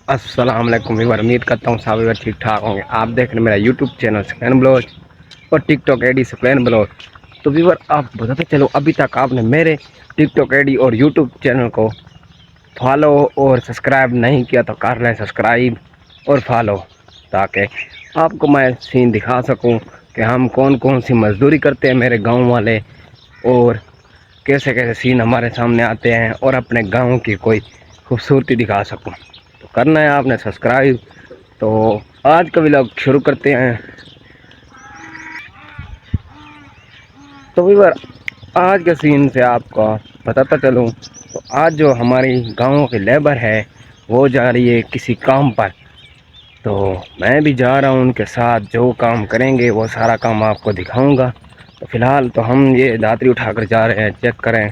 अस्सलाम वालेकुम व्यूअर, उम्मीद करता हूँ सब व्यूअर ठीक ठाक होंगे। आप देख रहे हैं मेरा यूट्यूब चैनल स्क्लैन ब्लॉग और टिकटॉक आईडी स्क्लैन ब्लॉग। तो व्यूअर आप बताते चलो, अभी तक आपने मेरे टिकटॉक आईडी और यूट्यूब चैनल को फॉलो और सब्सक्राइब नहीं किया तो कर लें सब्सक्राइब और फॉलो, ताकि आपको मैं सीन दिखा सकूं कि हम कौन कौन सी मजदूरी करते हैं मेरे गाँव वाले, और कैसे कैसे सीन हमारे सामने आते हैं, और अपने गाँव की कोई खूबसूरती दिखा सकूं। तो करना है आपने सब्सक्राइब। तो आज का व्लॉग शुरू करते हैं। तो व्यूअर आज के सीन से आपको बताता चलूँ, तो आज जो हमारी गाँव की लेबर है वो जा रही है किसी काम पर। तो मैं भी जा रहा हूँ उनके साथ, जो काम करेंगे वो सारा काम आपको दिखाऊंगा। तो फिलहाल तो हम ये दातरी उठाकर जा रहे हैं, चेक करें।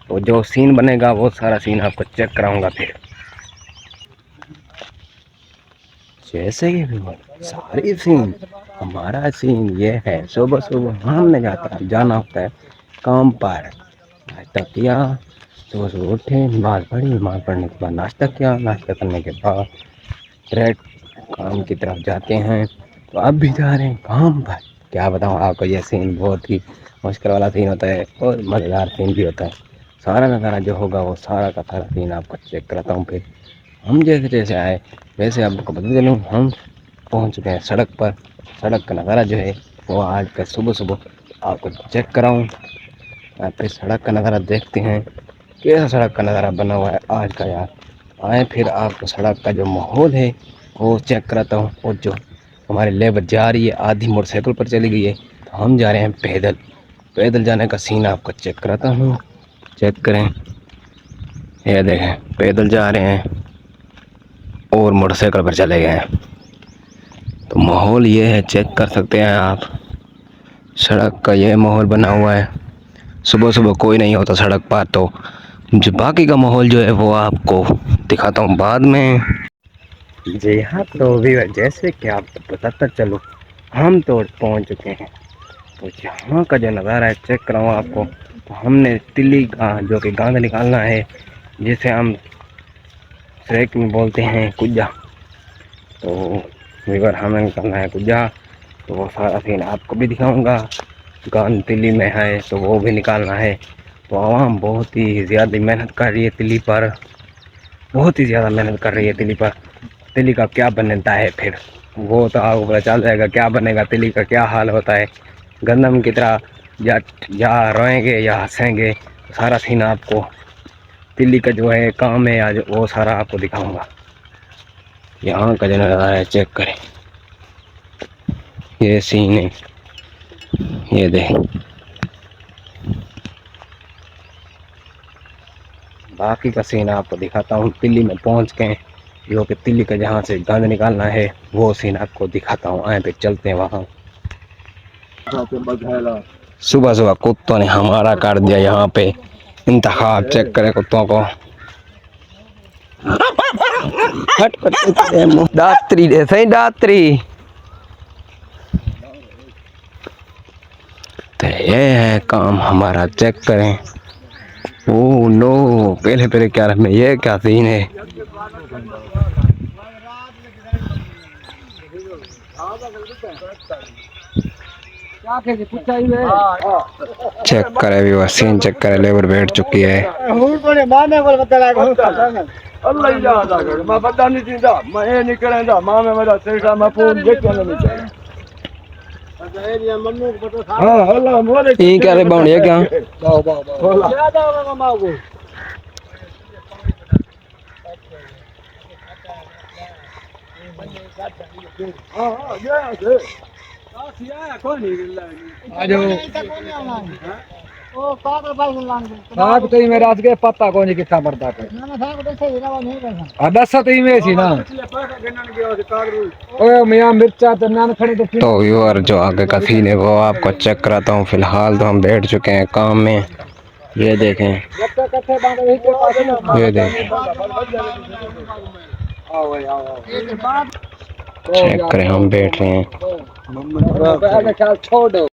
तो जो सीन बनेगा वो सारा सीन आपको चेक कराऊंगा। फिर जैसे कि सारी सीन हमारा सीन ये है, सुबह सुबह हमने जाना होता है काम पर। नाश्ता किया, सुबह सुबह उठे, नमाज पढ़ी, नमाज पढ़ने के बाद नाश्ता किया, नाश्ता करने के बाद डायरेक्ट काम की तरफ जाते हैं। तो अब भी जा रहे हैं काम पर। क्या बताऊँ आपको, ये सीन बहुत ही मुश्किल वाला सीन होता है और मज़ेदार सीन भी होता है। सारा नज़ारा जो होगा वो सारा का सारा सीन आपको चेक कराता हूँ। फिर हम जैसे जैसे आए वैसे आपको बता चलूँ, हम पहुँच चुके हैं सड़क पर। सड़क का नज़ारा जो है वो आज का सुबह सुबह आपको चेक कराऊँ। आप फिर सड़क का नज़ारा देखते हैं, कैसा सड़क का नज़ारा बना हुआ है आज का यार। आए फिर आपको सड़क का जो माहौल है वो चेक कराता हूँ। और जो हमारी लेबर जा रही है, आधी मोटरसाइकिल पर चली गई है, तो हम जा रहे हैं पैदल। पैदल जाने का सीन आपको चेक कराता हूँ, चेक करें। ये देखें, पैदल जा रहे हैं और मोटरसाइकिल पर चले गए हैं। तो माहौल ये है, चेक कर सकते हैं आप। सड़क का ये माहौल बना हुआ है। सुबह सुबह कोई नहीं होता सड़क पर, तो जो बाकी का माहौल जो है वो आपको दिखाता हूँ बाद में। जी हाँ, तो भी जैसे कि आपको बताता चलो, हम तो पहुँच चुके हैं। तो यहाँ का जो नज़ारा है चेक कराऊँ आपको। तो हमने तिल्ली का जो कि गांध निकालना है, जिसे हम सरेक में बोलते हैं कुज्जा। तो वीवर हमें निकालना है कुज्जा। तो वो सारा सीन आपको भी दिखाऊंगा। गांध तिल्ली में है तो वो भी निकालना है। तो आवाम बहुत ही ज़्यादा मेहनत कर रही है तिल्ली पर, बहुत ही ज़्यादा मेहनत कर रही है तिल्ली पर। तिल्ली का क्या बनता है फिर वो तो आपको पता चल जाएगा, क्या बनेगा, तिल्ली का क्या हाल होता है। गंदम की तरह या रोएंगे या हंसेंगे, सारा सीन आपको तिल्ली का जो है काम है आज वो सारा आपको दिखाऊंगा। यहाँ का जो नज़ारा है चेक करें, ये सीन है, ये देख। बाकी का सीन आपको दिखाता हूँ। तिल्ली में पहुँच गए, जो कि तिल्ली का जहाँ से गंद निकालना है वो सीन आपको दिखाता हूँ। आए पे चलते हैं वहाँ। सुबह सुबह कुत्तों ने हमारा काट दिया यहाँ पे। इंतखाब चेक करें कुत्तों को। दात्री दे सही दात्री। तो ये है काम हमारा, चेक करें। ओ नो, पहले पहले क्या में ये क्या सीन है। चेक करे भी वो सीन, चेक करे। लेबर बैठ चुकी है। क्या बाउंड क्या साग तो में रात के पत्ता को नहीं कितना पड़ता है। दस तो में सी ना ओ मियां मिर्चा तो नान खड़ी तो व्यूअर जो आगे का सीन है वो आपको चेक कराता हूँ। फिलहाल तो हम बैठ चुके हैं काम में। ये देखें, ये देखें, चेक करें, हम बैठ रहे हैं। छोड़